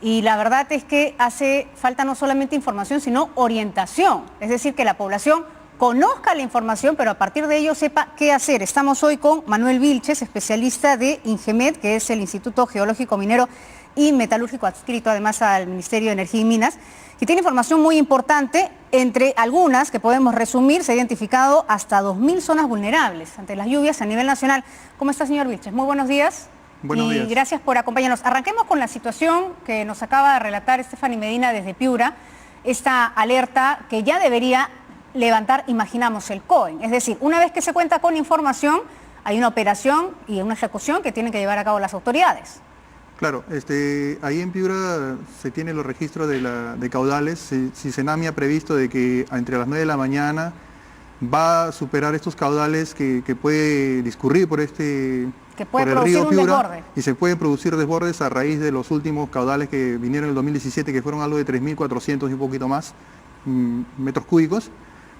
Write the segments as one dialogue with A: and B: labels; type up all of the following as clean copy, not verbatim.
A: Y la verdad es que hace falta no solamente información, sino orientación. Es decir, que la población conozca la información, pero a partir de ello sepa qué hacer. Estamos hoy con Manuel Vilches, especialista de INGEMET, que es el Instituto Geológico Minero y Metalúrgico adscrito además al Ministerio de Energía y Minas, que tiene información muy importante. Entre algunas que podemos resumir, se ha identificado hasta 2.000 zonas vulnerables ante las lluvias a nivel nacional. ¿Cómo está, señor Vilches? Muy buenos días.
B: Buenos días.
A: Gracias por acompañarnos. Arranquemos con la situación que nos acaba de relatar Stephanie Medina desde Piura, esta alerta que ya debería levantar, imaginamos, el COEN. Es decir, una vez que se cuenta con información, hay una operación y una ejecución que tienen que llevar a cabo las autoridades.
B: Claro, ahí en Piura se tienen los registros de caudales. Si Senami ha previsto de que entre las 9 de la mañana va a superar estos caudales que puede discurrir por por el río Piura, y se pueden producir desbordes a raíz de los últimos caudales que vinieron en el 2017, que fueron algo de 3.400 y un poquito más metros cúbicos.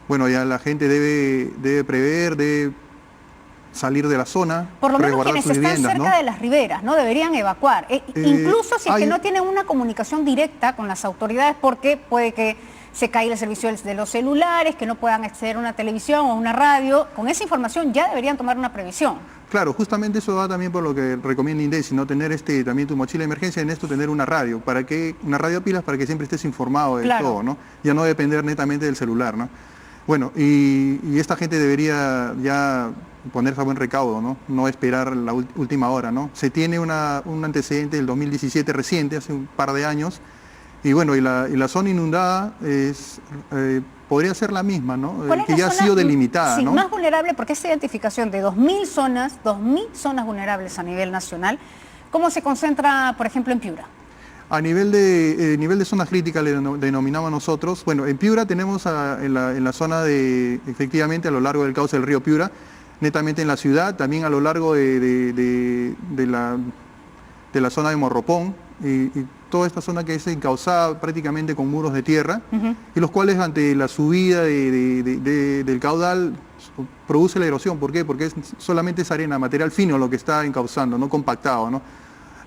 B: Bueno, ya la gente debe prever, debe salir de la zona,
A: por lo menos quienes están cerca de las riberas, ¿no? Deberían evacuar, incluso si es que no tienen una comunicación directa con las autoridades, porque puede que se caiga el servicio de los celulares, que no puedan acceder a una televisión o una radio. Con esa información ya deberían tomar una previsión.
B: Claro, justamente eso va también por lo que recomienda INDECI, ¿no? Tener también tu mochila de emergencia, en esto tener una radio, una radio a pilas para que siempre estés informado de todo, ¿no? Ya no depender netamente del celular, ¿no? Bueno, y esta gente debería ya ponerse a buen recaudo, ¿no? No esperar la última hora, ¿no? Se tiene un antecedente del 2017 reciente, hace un par de años, y bueno, y la zona inundada podría ser la misma, ¿no? Que ya ha sido delimitada,
A: sí,
B: ¿no?
A: Más vulnerable, porque esta identificación de 2.000 zonas vulnerables a nivel nacional, ¿cómo se concentra, por ejemplo, en Piura?
B: A nivel de zonas críticas le denominamos nosotros. Bueno, en Piura tenemos en la zona efectivamente a lo largo del cauce del río Piura, netamente en la ciudad, también a lo largo de la zona de Morropón y toda esta zona que es encauzada prácticamente con muros de tierra, y los cuales ante la subida del caudal produce la erosión. ¿Por qué? Porque solamente es arena, material fino lo que está encauzando, no compactado, ¿no?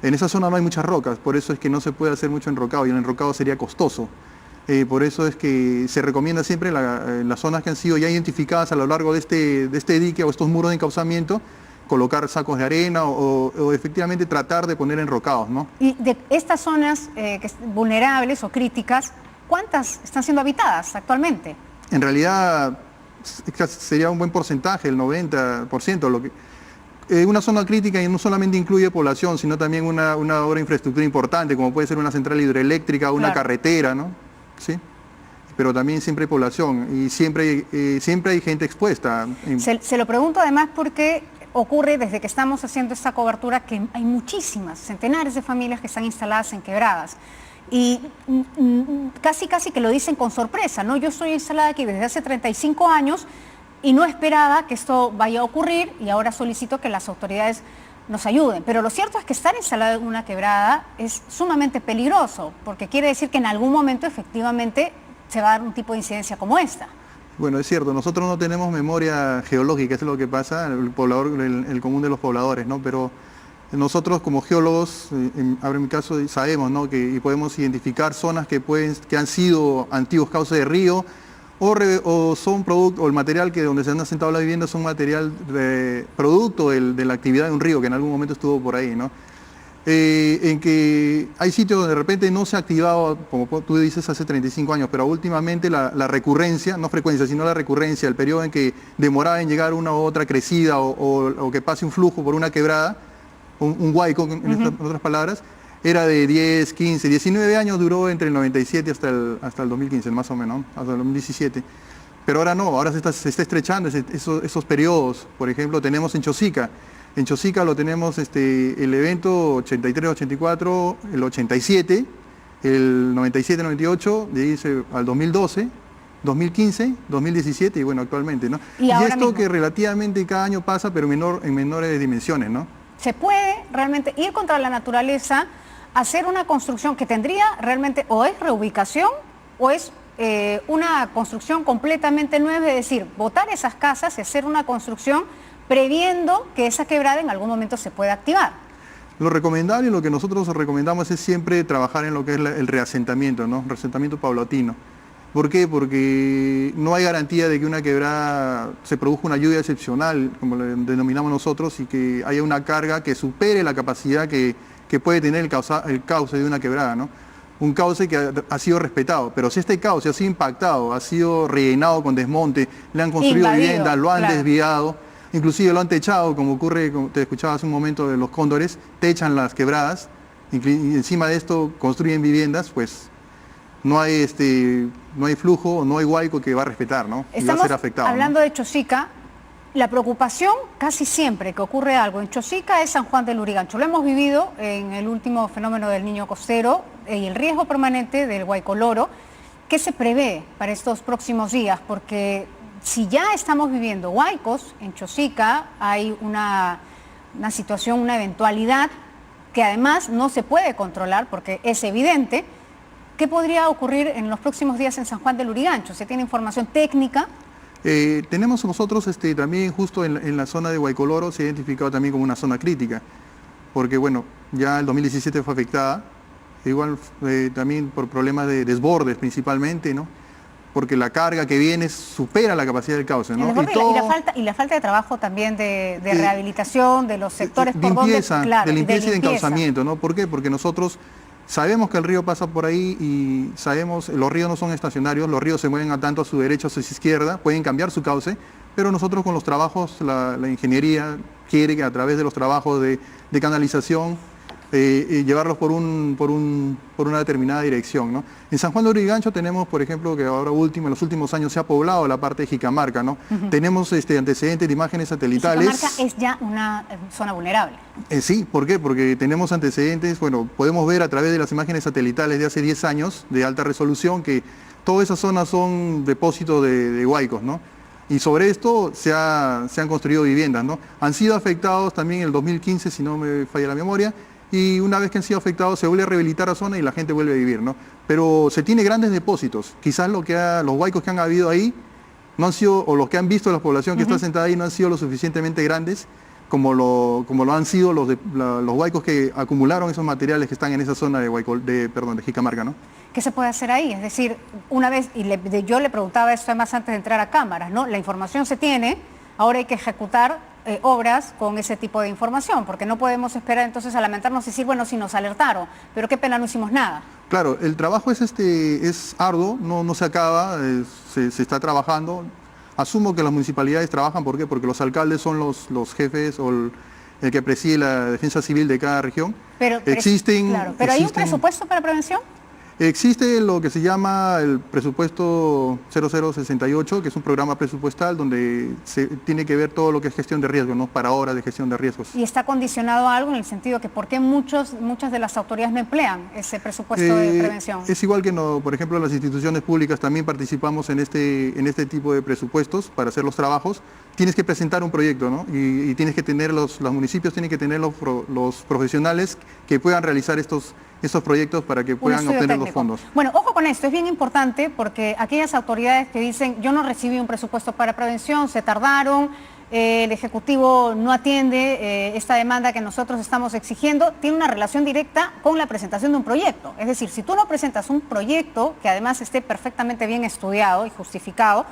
B: En esa zona no hay muchas rocas, por eso es que no se puede hacer mucho enrocado, y el enrocado sería costoso. Por eso es que se recomienda siempre en las zonas que han sido ya identificadas a lo largo de este dique o estos muros de encauzamiento, colocar sacos de arena o efectivamente tratar de poner enrocados, ¿no?
A: Y de estas zonas vulnerables o críticas, ¿cuántas están siendo habitadas actualmente?
B: En realidad sería un buen porcentaje, el 90%. Una zona crítica no solamente incluye población, sino también una obra de infraestructura importante, como puede ser una central hidroeléctrica, una carretera, ¿no? ¿Sí? Pero también siempre hay población y siempre hay gente expuesta.
A: Se lo pregunto además porque ocurre desde que estamos haciendo esta cobertura que hay muchísimas, centenares de familias que están instaladas en quebradas. Y casi que lo dicen con sorpresa, ¿no? Yo estoy instalada aquí desde hace 35 años y no esperaba que esto vaya a ocurrir, y ahora solicito que las autoridades nos ayuden. Pero lo cierto es que estar instalado en una quebrada es sumamente peligroso, porque quiere decir que en algún momento efectivamente se va a dar un tipo de incidencia como esta.
B: Bueno, es cierto, nosotros no tenemos memoria geológica, eso es lo que pasa, el común de los pobladores, ¿no? Pero nosotros como geólogos, ahora en mi caso, sabemos, ¿no? y podemos identificar zonas que han sido antiguos cauces de río, o son producto, o el material donde se han asentado las viviendas son material producto de la actividad de un río que en algún momento estuvo por ahí, ¿no? En que hay sitios donde de repente no se ha activado, como tú dices, hace 35 años, pero últimamente la recurrencia, no frecuencia, sino la recurrencia, el periodo en que demoraba en llegar una u otra crecida o que pase un flujo por una quebrada, un huaico, en otras palabras, era de 10, 15, 19 años, duró entre el 97 hasta el 2015, más o menos, hasta el 2017. Pero ahora no, ahora se está estrechando esos periodos. Por ejemplo, tenemos en Chosica. En Chosica lo tenemos el evento 83-84, el 87, el 97-98, de ahí al 2012, 2015, 2017 y bueno, actualmente, ¿no? Y esto mismo, que relativamente cada año pasa, pero en menores dimensiones, ¿no?
A: Se puede realmente ir contra la naturaleza, hacer una construcción que tendría realmente o es reubicación o es una construcción completamente nueva, es decir, botar esas casas y hacer una construcción previendo que esa quebrada en algún momento se pueda activar.
B: Lo recomendable y lo que nosotros recomendamos es siempre trabajar en lo que es el reasentamiento, ¿no? Reasentamiento paulatino. ¿Por qué? Porque no hay garantía de que una quebrada se produzca una lluvia excepcional, como le denominamos nosotros, y que haya una carga que supere la capacidad que puede tener el cauce de una quebrada, ¿no? Un cauce que ha sido respetado, pero si este cauce ha sido impactado, ha sido rellenado con desmonte, le han construido viviendas, lo han desviado, inclusive lo han techado, como ocurre, como te escuchaba hace un momento de los cóndores, techan las quebradas, y encima de esto construyen viviendas, pues no hay flujo, no hay huaico que va a respetar, ¿no? Y va a ser afectado.
A: Hablando,
B: ¿no?,
A: de Chosica, la preocupación casi siempre que ocurre algo en Chosica es San Juan del Lurigancho. Lo hemos vivido en el último fenómeno del Niño Costero y el riesgo permanente del huaico loro. ¿Qué se prevé para estos próximos días? Porque si ya estamos viviendo huaicos en Chosica, hay una situación, una eventualidad que además no se puede controlar porque es evidente. ¿Qué podría ocurrir en los próximos días en San Juan del Lurigancho? ¿Se tiene información técnica?
B: Tenemos nosotros también justo en la zona de Huaico Loro se ha identificado también como una zona crítica, porque bueno, ya el 2017 fue afectada, igual también por problemas de desbordes principalmente, ¿no? Porque la carga que viene supera la capacidad del cauce, ¿no?
A: Y la falta de trabajo también de rehabilitación de los sectores
B: de limpieza y de encauzamiento, ¿no? ¿Por qué? Porque nosotros sabemos que el río pasa por ahí y sabemos, los ríos no son estacionarios, los ríos se mueven tanto a su derecha o a su izquierda, pueden cambiar su cauce, pero nosotros con los trabajos, la ingeniería quiere que a través de los trabajos de canalización, llevarlos por una determinada dirección, ¿no? En San Juan de Lurigancho tenemos, por ejemplo, que ahora en los últimos años se ha poblado la parte de Jicamarca, ¿no? Tenemos antecedentes de imágenes satelitales.
A: Jicamarca es ya una zona vulnerable.
B: Sí, ¿por qué? Porque tenemos antecedentes, bueno, podemos ver a través de las imágenes satelitales de hace 10 años de alta resolución que todas esas zonas son depósitos de huaicos, ¿no? Y sobre esto se han construido viviendas, ¿no? Han sido afectados también en el 2015, si no me falla la memoria, y una vez que han sido afectados se vuelve a rehabilitar la zona y la gente vuelve a vivir, ¿no? Pero se tiene grandes depósitos. Quizás los huaicos que han habido ahí no han sido, o los que han visto la población que está sentada ahí no han sido lo suficientemente grandes como lo han sido los huaicos que acumularon esos materiales que están en esa zona de Jicamarca, ¿no?
A: ¿Qué se puede hacer ahí? Es decir, una vez, yo le preguntaba esto además antes de entrar a cámaras, ¿no? La información se tiene, ahora hay que ejecutar obras con ese tipo de información, porque no podemos esperar entonces a lamentarnos y decir, bueno, sí nos alertaron, pero qué pena no hicimos nada.
B: Claro, el trabajo es arduo, no se acaba, se está trabajando. Asumo que las municipalidades trabajan, ¿por qué? Porque los alcaldes son los jefes o el que preside la defensa civil de cada región.
A: Pero ¿hay un presupuesto para prevención?
B: Existe lo que se llama el presupuesto 0068, que es un programa presupuestal donde se tiene que ver todo lo que es gestión de riesgos, ¿no? Para horas de gestión de riesgos.
A: ¿Y está condicionado a algo en el sentido que por qué muchas de las autoridades no emplean ese presupuesto de prevención?
B: Es igual que, por ejemplo, las instituciones públicas también participamos en este tipo de presupuestos para hacer los trabajos. Tienes que presentar un proyecto, ¿no? Y tienes que tener los municipios tienen que tener los profesionales que puedan realizar estos proyectos para que puedan obtener los fondos.
A: Bueno, ojo con esto, es bien importante porque aquellas autoridades que dicen yo no recibí un presupuesto para prevención, se tardaron, el Ejecutivo no atiende esta demanda que nosotros estamos exigiendo, tiene una relación directa con la presentación de un proyecto. Es decir, si tú no presentas un proyecto que además esté perfectamente bien estudiado y justificado,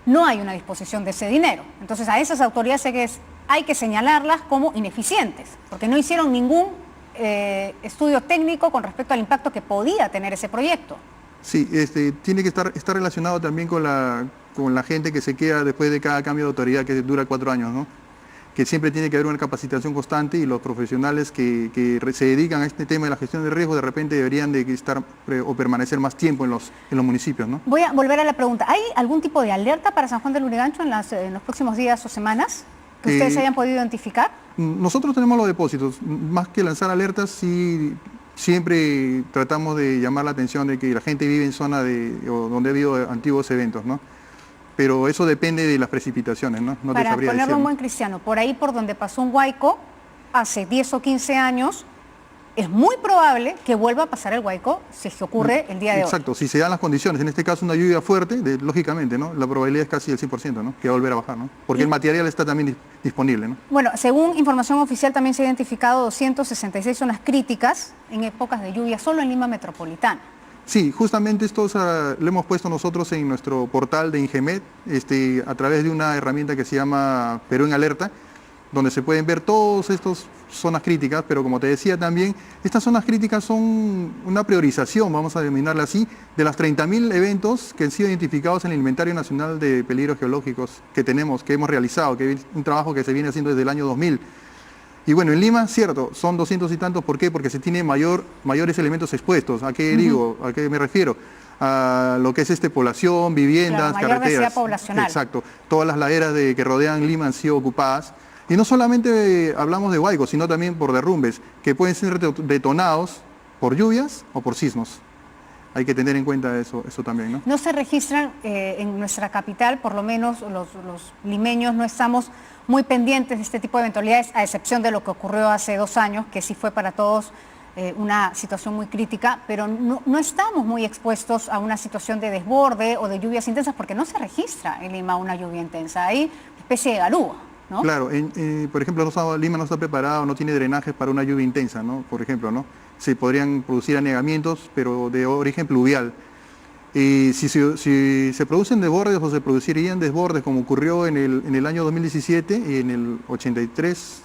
A: no hay una disposición de ese dinero. Entonces a esas autoridades hay que señalarlas como ineficientes, porque no hicieron ningún estudio técnico con respecto al impacto que podía tener ese proyecto.
B: Sí, tiene que estar relacionado también con la gente que se queda después de cada cambio de autoridad que dura 4 años, ¿no? Que siempre tiene que haber una capacitación constante y los profesionales que se dedican a este tema de la gestión de riesgo de repente deberían de estar o permanecer más tiempo en los municipios, ¿no?
A: Voy a volver a la pregunta. ¿Hay algún tipo de alerta para San Juan del Lurigancho en los próximos días o semanas que ustedes hayan podido identificar?
B: Nosotros tenemos los depósitos. Más que lanzar alertas, sí, siempre tratamos de llamar la atención de que la gente vive en zona donde ha habido antiguos eventos, ¿no? Pero eso depende de las precipitaciones, ¿no? No
A: para
B: te sabría
A: ponerlo
B: decir,
A: un buen cristiano, por ahí por donde pasó un huaico hace 10 o 15 años, es muy probable que vuelva a pasar el Huayco si es que ocurre el día de hoy.
B: Exacto, si se dan las condiciones, en este caso una lluvia fuerte, lógicamente, ¿no? La probabilidad es casi del 100%, ¿no? Que va a volver a bajar, ¿no? Porque el material está también disponible, ¿no?
A: Bueno, según información oficial también se han identificado 266 zonas críticas en épocas de lluvia solo en Lima metropolitana.
B: Sí, justamente esto lo hemos puesto nosotros en nuestro portal de Ingemet, a través de una herramienta que se llama Perú en Alerta, donde se pueden ver todas estas zonas críticas, pero como te decía también, estas zonas críticas son una priorización, vamos a denominarla así, de las 30.000 eventos que han sido identificados en el Inventario Nacional de Peligros Geológicos que tenemos, que hemos realizado, que es un trabajo que se viene haciendo desde el año 2000. Y bueno, en Lima, cierto, son 200 y tantos, ¿por qué? Porque se tiene mayores elementos expuestos. ¿A qué digo? ¿A qué me refiero? A lo que es población, viviendas,
A: mayor
B: carreteras.
A: densidad poblacional.
B: Exacto. Todas las laderas que rodean Lima han sido ocupadas. Y no solamente hablamos de Huayco, sino también por derrumbes, que pueden ser detonados por lluvias o por sismos. Hay que tener en cuenta eso también, ¿no?
A: No se registran en nuestra capital, por lo menos los limeños no estamos muy pendientes de este tipo de eventualidades, a excepción de lo que ocurrió hace 2 años, que sí fue para todos una situación muy crítica, pero no estamos muy expuestos a una situación de desborde o de lluvias intensas, porque no se registra en Lima una lluvia intensa. Hay una especie de garúa, ¿no?
B: Claro, por ejemplo, Lima no está preparado, no tiene drenajes para una lluvia intensa, ¿no? Por ejemplo, ¿no? Se podrían producir anegamientos, pero de origen pluvial. Y si se producen desbordes o se producirían desbordes, como ocurrió en el año 2017 y en el 83,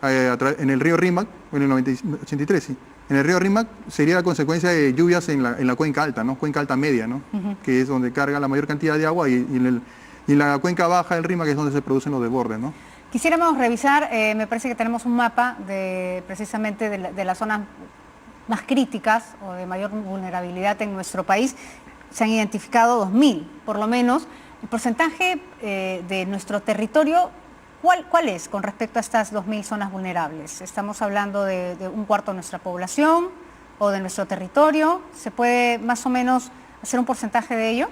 B: en el río Rímac, en el 83, sí. En el río Rímac sería la consecuencia de lluvias en la cuenca alta, ¿no? Cuenca alta media, ¿no? Que es donde carga la mayor cantidad de agua, y en la cuenca baja del Rímac es donde se producen los desbordes, ¿no?
A: Quisiéramos revisar, me parece que tenemos un mapa precisamente de las zonas más críticas o de mayor vulnerabilidad en nuestro país. Se han identificado 2.000, por lo menos. El porcentaje de nuestro territorio, ¿cuál es con respecto a estas 2.000 zonas vulnerables? ¿Estamos hablando de un cuarto de nuestra población o de nuestro territorio? ¿Se puede más o menos hacer un porcentaje de ello?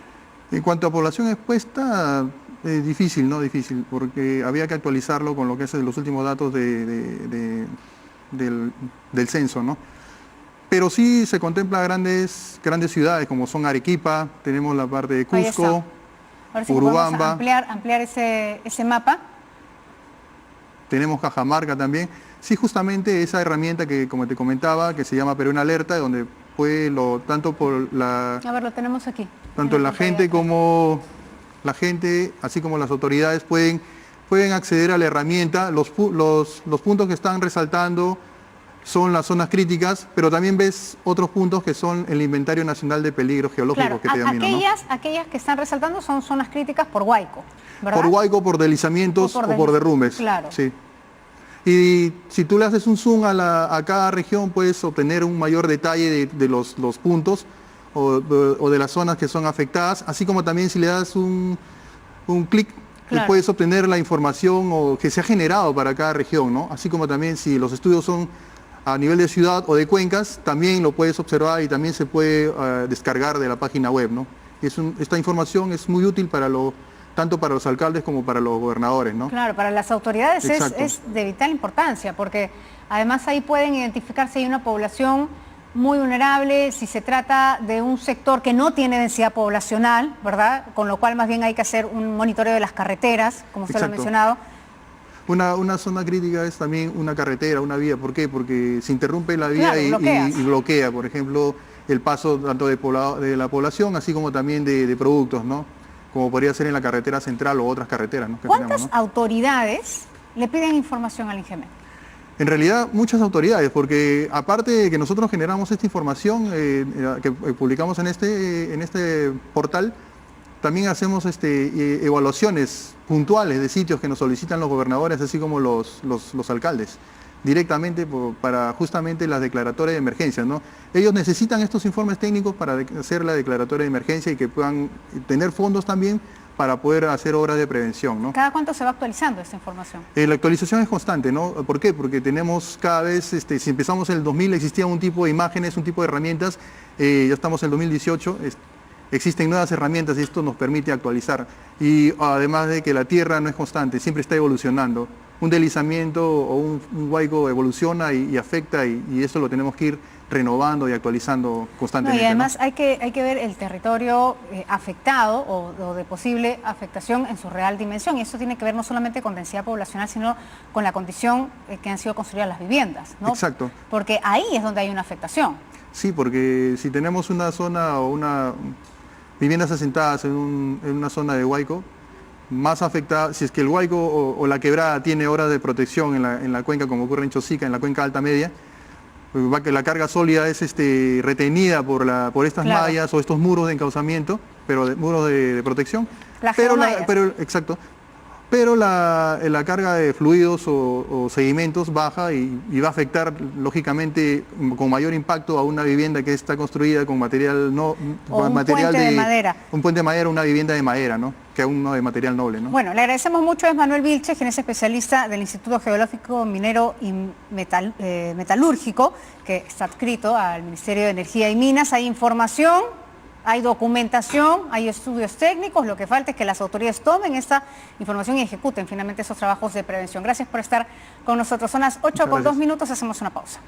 B: En cuanto a población expuesta, difícil, ¿no? Difícil, porque había que actualizarlo con lo que es los últimos datos del censo, ¿no? Pero sí se contempla grandes ciudades como son Arequipa, tenemos la parte de Cusco,
A: Urubamba. Ampliar ese mapa.
B: Tenemos Cajamarca también. Sí, justamente esa herramienta que, como te comentaba, que se llama Perú en Alerta, donde puede tanto por la...
A: A ver, lo tenemos aquí.
B: Tanto la gente así como las autoridades pueden acceder a la herramienta. Los puntos que están resaltando son las zonas críticas, pero también ves otros puntos que son el Inventario Nacional de Peligros Geológicos, que te denomino, ¿no?
A: Aquellas que están resaltando son zonas críticas por Huayco, ¿verdad?
B: Por Huayco, por deslizamientos o por derrumbes.
A: Claro.
B: Sí. Y si tú le haces un zoom a cada región, puedes obtener un mayor detalle de los puntos o de las zonas que son afectadas, así como también si le das un clic, claro, puedes obtener la información que se ha generado para cada región, ¿no? Así como también si los estudios son a nivel de ciudad o de cuencas, también lo puedes observar y también se puede descargar de la página web, ¿no? Esta información es muy útil tanto para los alcaldes como para los gobernadores, ¿no?
A: Claro, para las autoridades es de vital importancia, porque además ahí pueden identificar si hay una población muy vulnerable, si se trata de un sector que no tiene densidad poblacional, ¿verdad? Con lo cual más bien hay que hacer un monitoreo de las carreteras, como usted lo ha mencionado.
B: Una zona crítica es también una carretera, una vía. ¿Por qué? Porque se interrumpe la vía,
A: claro,
B: y bloquea, por ejemplo, el paso tanto de la población, así como también de productos, ¿no? Como podría ser en la carretera central o otras carreteras, ¿no?
A: ¿Cuántas autoridades le piden información al Ingemet?
B: En realidad, muchas autoridades, porque aparte de que nosotros generamos esta información que publicamos en este portal, también hacemos evaluaciones puntuales de sitios que nos solicitan los gobernadores, así como los alcaldes, directamente para justamente las declaratorias de emergencia, ¿no? Ellos necesitan estos informes técnicos para hacer la declaratoria de emergencia y que puedan tener fondos también para poder hacer obras de prevención, ¿no?
A: ¿Cada cuánto se va actualizando esta información?
B: La actualización es constante, ¿no? ¿Por qué? Porque tenemos cada vez, si empezamos en el 2000 existía un tipo de imágenes, un tipo de herramientas, ya estamos en el 2018, existen nuevas herramientas y esto nos permite actualizar. Y además de que la Tierra no es constante, siempre está evolucionando. un deslizamiento o un huaico evoluciona y afecta y eso lo tenemos que ir renovando y actualizando constantemente.
A: No, y además hay que ver el territorio afectado o de posible afectación en su real dimensión, y eso tiene que ver no solamente con densidad poblacional, sino con la condición que han sido construidas las viviendas, ¿no?
B: Exacto.
A: Porque ahí es donde hay una afectación.
B: Sí, porque si tenemos una zona o viviendas asentadas en una zona de huaico, más afectada, si es que el huaico o la quebrada tiene horas de protección en la cuenca, como ocurre en Chosica, en la cuenca alta media, va que la carga sólida es retenida por estas
A: Claro.
B: mallas o estos muros de encauzamiento, pero muros de protección.
A: Las
B: Pero
A: geomallas.
B: exacto. Pero la carga de fluidos o sedimentos baja y va a afectar lógicamente con mayor impacto a una vivienda que está construida con material
A: O un puente de madera.
B: Un puente de madera, una vivienda de madera, ¿no? Que a uno de material noble, ¿no?
A: Bueno, le agradecemos mucho a Manuel Vilches, quien es especialista del Instituto Geológico Minero y Metalúrgico, que está adscrito al Ministerio de Energía y Minas. Hay información, hay documentación, hay estudios técnicos, lo que falta es que las autoridades tomen esta información y ejecuten finalmente esos trabajos de prevención. Gracias por estar con nosotros. Son las 8:02, hacemos una pausa.